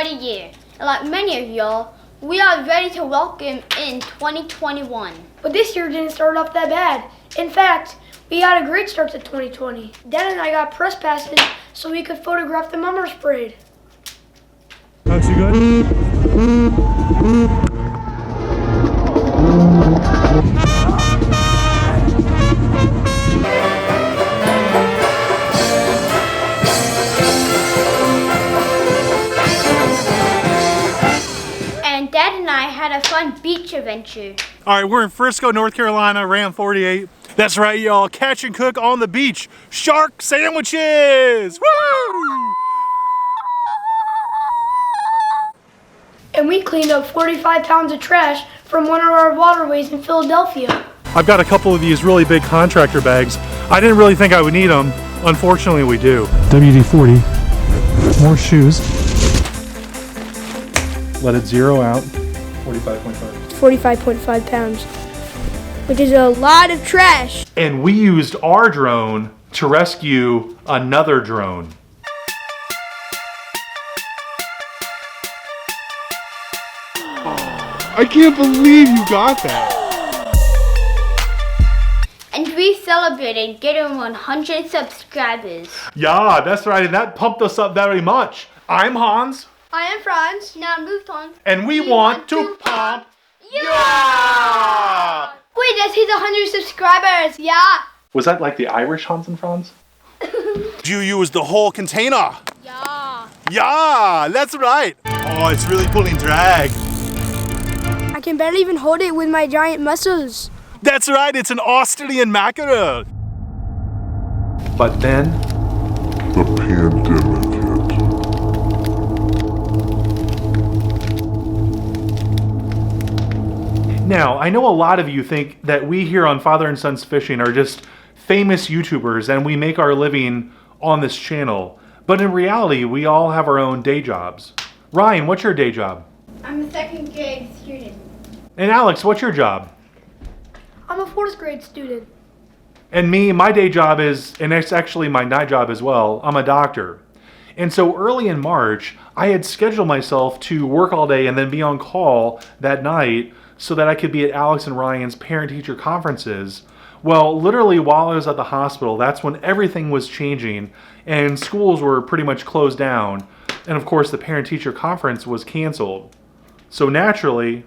quite a year. And like many of y'all, we are ready to welcome in 2021. But this year didn't start off that bad. In fact, we had a great start to 2020. Dad and I got press passes so we could photograph the Mummers Parade. Looks good? And Dad and I had a fun beach adventure. All right, we're in Frisco, North Carolina, Ram 48. That's right, y'all. Catch and cook on the beach. Shark sandwiches! Woo! And we cleaned up 45 pounds of trash from one of our waterways in Philadelphia. I've got a couple of these really big contractor bags. I didn't really think I would need them. Unfortunately, we do. WD-40. More shoes. Let it zero out. 45.5. 45.5 pounds, which is a lot of trash. And we used our drone to rescue another drone. I can't believe you got that. And we celebrated getting 100 subscribers. Yeah, that's right, and that pumped us up very much. I'm Hans, I am Franz. Now moved on. and we want to pump. Yeah! Wait, that's his 100 subscribers. Yeah. Was that like the Irish Hans and Franz? Did you use the whole container? Yeah. Yeah, that's right. Oh, it's really pulling drag. I can barely even hold it with my giant muscles. That's right, it's an Australian mackerel. But then, The pandemic hit. now I know a lot of you think that we here on Father and Sons Fishing are just famous YouTubers and we make our living on this channel. But in reality, we all have our own day jobs. Ryan, what's your day job? I'm a second grade student. And Alex, what's your job? I'm a 4th grade student. And me, my day job is, and it's actually my night job as well, I'm a doctor. And so early in March, I had scheduled myself to work all day and then be on call that night so that I could be at Alex and Ryan's parent-teacher conferences. Well, literally while I was at the hospital, that's when everything was changing and schools were pretty much closed down. And of course, the parent-teacher conference was canceled. So naturally,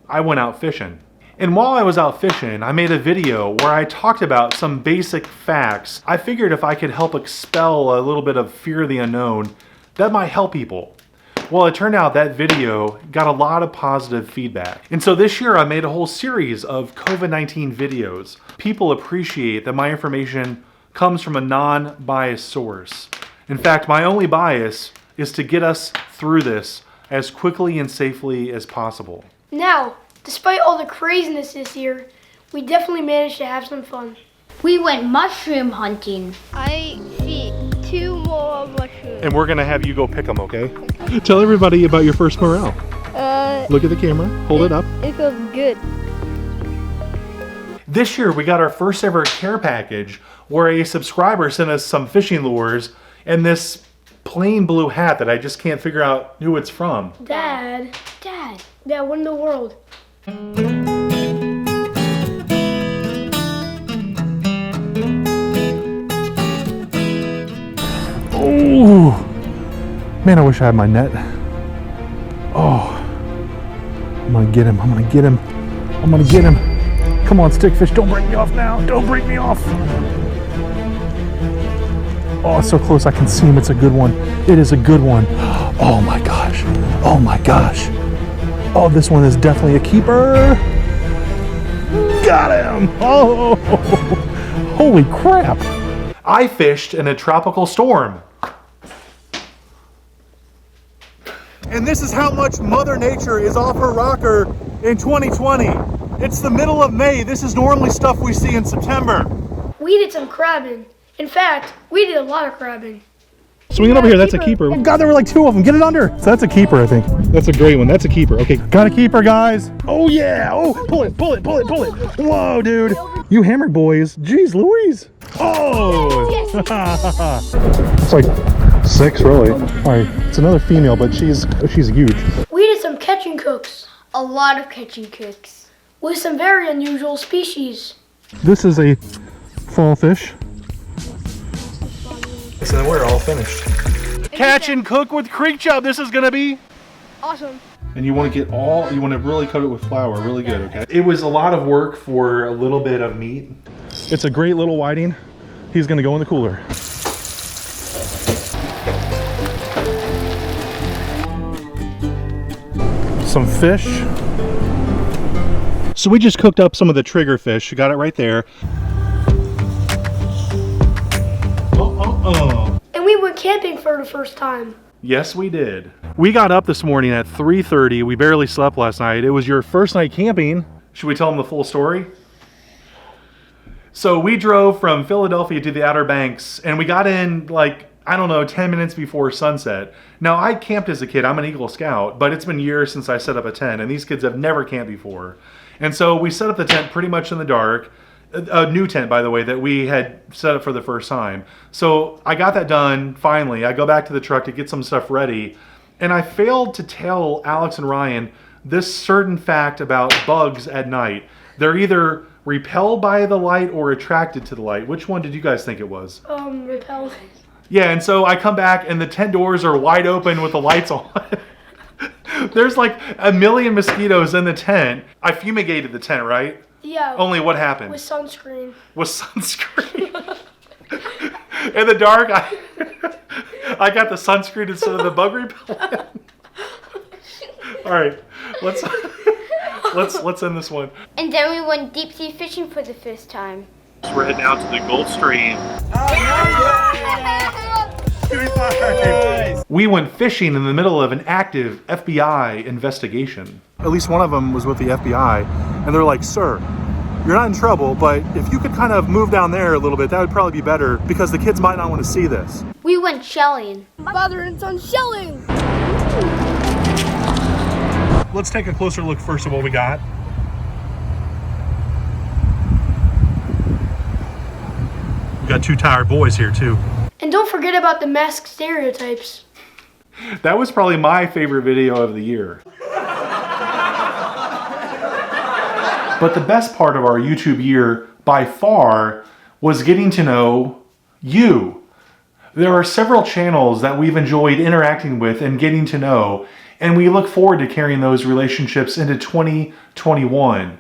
I went out fishing. And while I was out fishing, I made a video where I talked about some basic facts. I figured if I could help expel a little bit of fear of the unknown, that might help people. Well, it turned out that video got a lot of positive feedback. And so this year I made a whole series of COVID-19 videos. People appreciate that my information comes from a non-biased source. In fact, my only bias is to get us through this as quickly and safely as possible. Now, despite all the craziness this year, we definitely managed to have some fun. We went mushroom hunting. I see 2 more mushrooms. And we're gonna have you go pick them, okay? Tell everybody about your first morel. Look at the camera, hold it up. It feels good. This year we got our first ever care package where a subscriber sent us some fishing lures and this plain blue hat that I just can't figure out who it's from. Dad, Dad. what in the world? Oh, man, I wish I had my net. Oh, I'm gonna get him, I'm gonna get him, I'm gonna get him. Come on, stickfish, don't break me off now, don't break me off. Oh, it's so close, I can see him, it's a good one. It is a good one. Oh my gosh, oh my gosh. Oh, this one is definitely a keeper. Got him, oh, holy crap. I fished in a tropical storm. And this is how much Mother Nature is off her rocker in 2020. It's the middle of May. This is normally stuff we see in September. We did some crabbing. In fact, we did a lot of crabbing. Swing it over here, that's a keeper. Oh God, there were like 2 of them. Get it under. So that's a keeper, I think. That's a great one. That's a keeper. Okay, got a keeper, guys. Oh yeah. Oh, pull it, pull it, pull it, pull it. Whoa, dude. You hammered boys. Jeez Louise. Oh. It's like 6, really. All right, it's another female, but she's huge. We did some catching cooks A lot of catching cooks. with some very unusual species. This is a fall fish. So then we're all finished. Catch and cook with Creek Chub. This is gonna be Awesome. and you want to really coat it with flour, really good, okay? It was a lot of work for a little bit of meat. It's a great little whiting. He's gonna go in the cooler. Some fish. So we just cooked up some of the trigger fish. You got it right there. And we went camping for the first time. Yes, we did. We got up this morning at 3:30. We barely slept last night. It was your first night camping. Should we tell them the full story? So we drove from Philadelphia to the Outer Banks, and we got in like, I don't know, 10 minutes before sunset. Now, I camped as a kid. I'm an Eagle Scout, but it's been years since I set up a tent, and these kids have never camped before. And so we set up the tent pretty much in the dark. A new tent, by the way, that we had set up for the first time. So I got that done, finally. I go back to the truck to get some stuff ready, and I failed to tell Alex and Ryan this certain fact about bugs at night. They're either repelled by the light or attracted to the light. Which one did you guys think it was? Repelled. Yeah, and so I come back and the tent doors are wide open with the lights on. There's like a million mosquitoes in the tent. I fumigated the tent, right? Yeah. Only what happened? With sunscreen. With sunscreen. In the dark, I got the sunscreen instead of the bug repellent. All right, let's end this one. And then we went deep sea fishing for the first time. We're heading out to the Gulf Stream. We went fishing in the middle of an active FBI investigation. At least one of them was with the FBI, and they're like, "Sir, you're not in trouble, but if you could kind of move down there a little bit, that would probably be better because the kids might not want to see this." We went shelling. Father and son shelling. Let's take a closer look first at what we got. We got two tired boys here too. And don't forget about the mask stereotypes. That was probably my favorite video of the year. But the best part of our YouTube year, by far, was getting to know you. There are several channels that we've enjoyed interacting with and getting to know, and we look forward to carrying those relationships into 2021.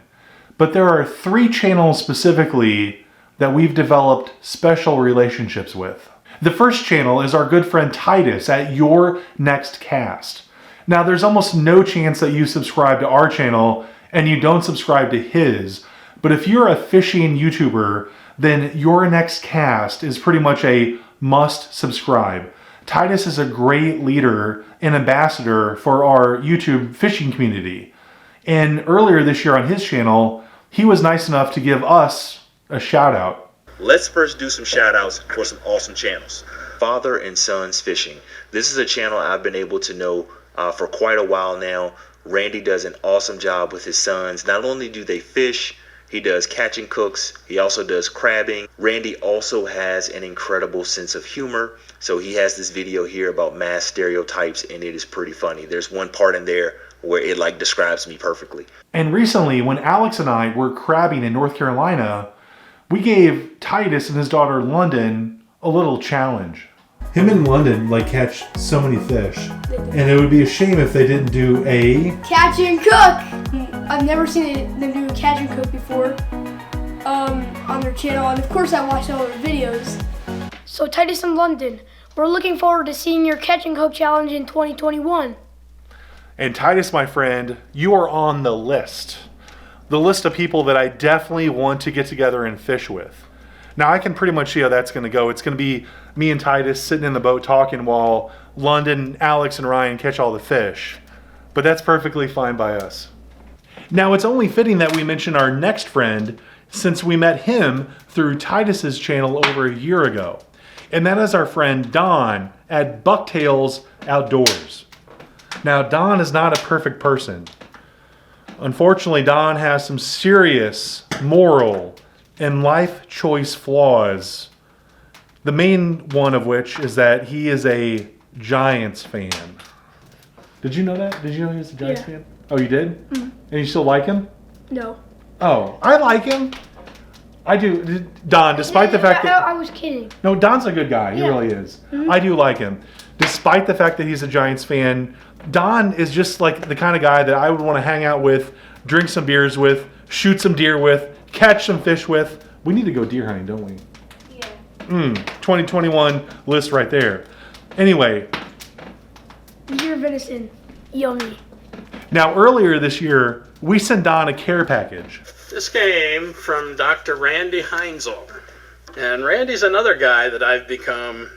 But there are 3 channels specifically that we've developed special relationships with. The first channel is our good friend Titus at Your Next Cast. Now, there's almost no chance that you subscribe to our channel and you don't subscribe to his, but if you're a fishing YouTuber, then Your Next Cast is pretty much a must subscribe. Titus is a great leader and ambassador for our YouTube fishing community. And earlier this year on his channel, he was nice enough to give us a shout out. Let's first do some shout outs for some awesome channels. Father and Sons Fishing. This is a channel I've been able to know for quite a while now. Randy does an awesome job with his sons. Not only do they fish, he does catching cooks. He also does crabbing. Randy also has an incredible sense of humor. So he has this video here about mass stereotypes, and it is pretty funny. There's one part in there where it like describes me perfectly. And recently, when Alex and I were crabbing in North Carolina, we gave Titus and his daughter London a little challenge. Him and London catch so many fish, and it would be a shame if they didn't do a Catch and cook! I've never seen them do a catch and cook before on their channel, and of course I watched all their videos. So Titus and London, we're looking forward to seeing your catch and cook challenge in 2021. And Titus, my friend, you are on the list. The list of people that I definitely want to get together and fish with. Now, I can pretty much see how that's going to go. It's going to be me and Titus sitting in the boat talking while London, Alex, and Ryan catch all the fish. But that's perfectly fine by us. Now, it's only fitting that we mention our next friend since we met him through Titus's channel over a year ago. And that is our friend Don at Bucktails Outdoors. Now, Don is not a perfect person. Unfortunately, Don has some serious moral and life choice flaws The main one of which is that he is a Giants fan. Did you know that? Did you know he was a Giants Yeah. fan? Oh, you did? Mm-hmm. And you still like him? No. Oh, I like him. I do. Don, despite the fact that... I was kidding. No, Don's a good guy. He Yeah. really is. I do like him. Despite the fact that he's a Giants fan, Don is just like the kind of guy that I would want to hang out with, drink some beers with, shoot some deer with, catch some fish with. We need to go deer hunting, don't we? Yeah. 2021 list right there. Anyway, Deer venison. Yummy. now earlier this year, we sent Don a care package. This came from Dr. Randy Heinzel. And Randy's another guy that I've become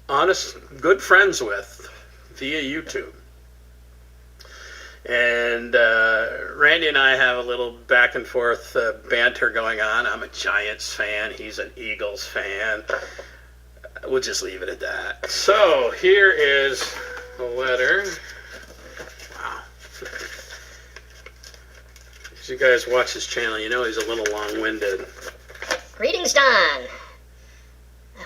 honest, good friends with via YouTube. And Randy and I have a little back and forth banter going on. I'm a Giants fan. He's an Eagles fan. We'll just leave it at that. So here is a letter. Wow. As you guys watch his channel, you know he's a little long-winded. Greetings, Don. I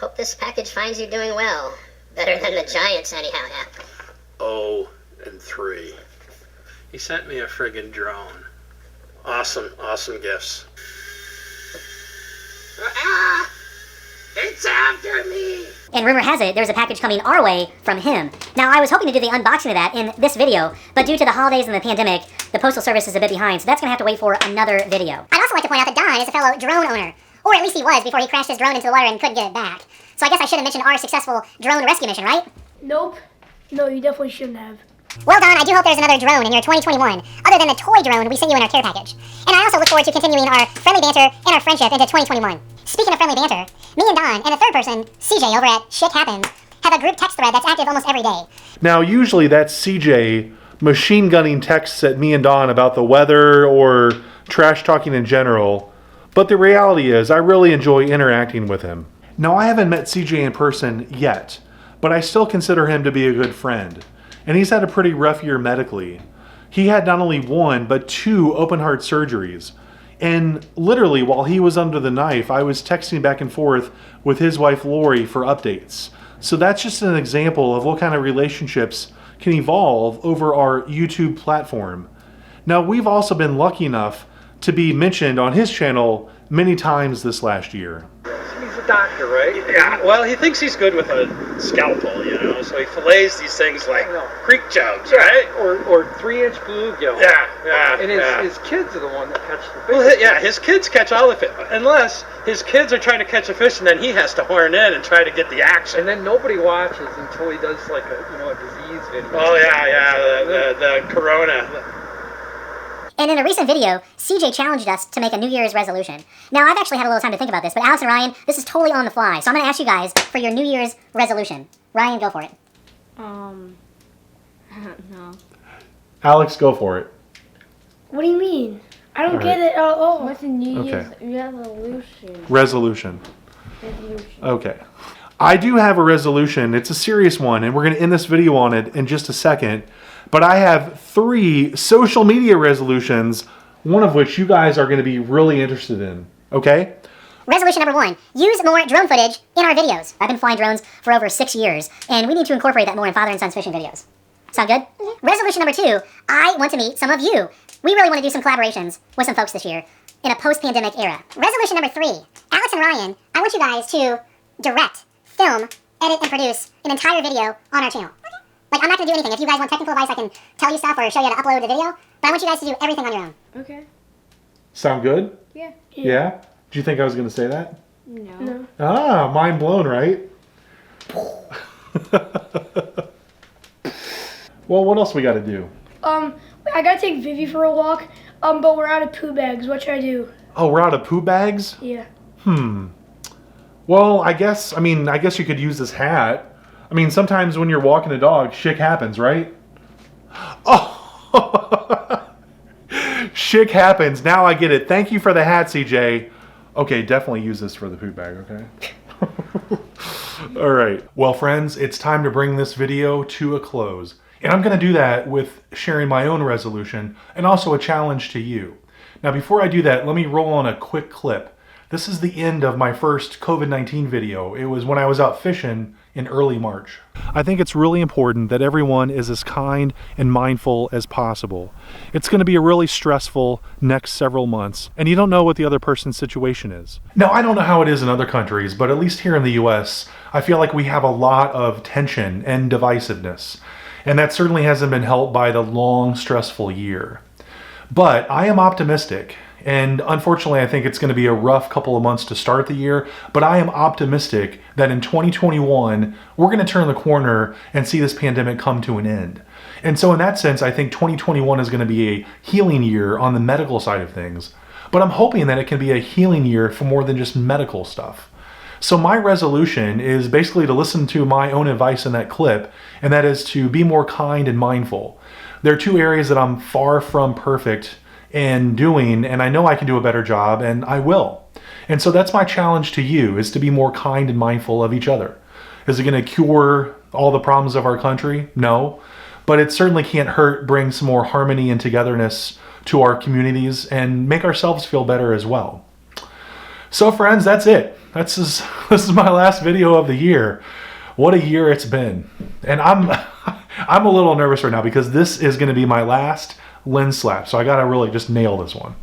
hope this package finds you doing well. Better than the Giants, anyhow, yeah. 0-3. He sent me a friggin' drone. Awesome, awesome gifts. It's after me! And rumor has it, there's a package coming our way from him. Now, I was hoping to do the unboxing of that in this video, but due to the holidays and the pandemic, the Postal Service is a bit behind, so that's going to have to wait for another video. I'd also like to point out that Don is a fellow drone owner. Or at least he was before he crashed his drone into the water and couldn't get it back. So I guess I should have mentioned our successful drone rescue mission, right? Nope. No, you definitely shouldn't have. Well, Don, I do hope there's another drone in your 2021, other than the toy drone we sent you in our care package. And I also look forward to continuing our friendly banter and our friendship into 2021. Speaking of friendly banter, me and Don and a third person, CJ over at Shit Happens, have a group text thread that's active almost every day. Now, usually that's CJ machine gunning texts at me and Don about the weather or trash talking in general. But the reality is, I really enjoy interacting with him. Now, I haven't met CJ in person yet, but I still consider him to be a good friend. And he's had a pretty rough year medically. He had not only one, but 2 open heart surgeries. And literally, while he was under the knife, I was texting back and forth with his wife Lori for updates. So that's just an example of what kind of relationships can evolve over our YouTube platform. Now, we've also been lucky enough to be mentioned on his channel many times this last year. He's a doctor, right? Yeah, well, he thinks he's good with a scalpel, you know, so he fillets these things like creek jugs, right? Or 3-inch bluegill. Yeah. And his kids are the one that catch the fish. Well, yeah, his kids catch all the fish, unless his kids are trying to catch a fish and then he has to horn in and try to get the action. And then nobody watches until he does like a disease video. Oh, yeah, the corona. And in a recent video, CJ challenged us to make a New Year's resolution. Now, I've actually had a little time to think about this, but Alex and Ryan, this is totally on the fly. So I'm going to ask you guys for your New Year's resolution. Ryan, go for it. I don't know. Alex, go for it. What do you mean? I don't All get right. it at all. What's a New Year's Resolution. resolution? Okay. I do have a resolution. It's a serious one, and we're going to end this video on it in just a second. But I have 3 social media resolutions, one of which you guys are going to be really interested in. Okay? Resolution number 1, use more drone footage in our videos. I've been flying drones for over 6 years, and we need to incorporate that more in father and son's fishing videos. Sound good? Resolution number 2, I want to meet some of you. We really want to do some collaborations with some folks this year in a post-pandemic era. Resolution number 3, Alex and Ryan, I want you guys to direct, film, edit, and produce an entire video on our channel. Like, I'm not going to do anything. If you guys want technical advice, I can tell you stuff or show you how to upload the video, but I want you guys to do everything on your own. Okay. Sound good? Yeah. Yeah? Do you think I was going to say that? No. Ah, mind blown, right? Well, what else we got to do? I gotta take Vivi for a walk. But we're out of poo bags. What should I do? Oh, we're out of poo bags? Yeah. Well, I guess you could use this hat. I mean, sometimes when you're walking a dog, shit happens, right? Oh! Shit happens. Now I get it. Thank you for the hat, CJ. Okay, definitely use this for the poop bag, okay? All right. Well, friends, it's time to bring this video to a close. And I'm going to do that with sharing my own resolution and also a challenge to you. Now, before I do that, let me roll on a quick clip This is the end of my first COVID-19 video. It was when I was out fishing in early March. I think it's really important that everyone is as kind and mindful as possible. It's going to be a really stressful next several months, and you don't know what the other person's situation is. Now, I don't know how it is in other countries, but at least here in the US, I feel like we have a lot of tension and divisiveness, and that certainly hasn't been helped by the long, stressful year. But I am optimistic. And unfortunately, I think it's going to be a rough couple of months to start the year, but I am optimistic that in 2021, we're going to turn the corner and see this pandemic come to an end. And so in that sense, I think 2021 is going to be a healing year on the medical side of things, but I'm hoping that it can be a healing year for more than just medical stuff. So my resolution is basically to listen to my own advice in that clip, and that is to be more kind and mindful. There are two areas that I'm far from perfect and doing, and I know I can do a better job, and I will. And so that's my challenge to you, is to be more kind and mindful of each other. Is it going to cure all the problems of our country? No, but it certainly can't hurt bring some more harmony and togetherness to our communities and make ourselves feel better as well. So friends, that's it. This is my last video of the year. What a year it's been. And I'm a little nervous right now because this is going to be my last lens slap, so I gotta really just nail this one.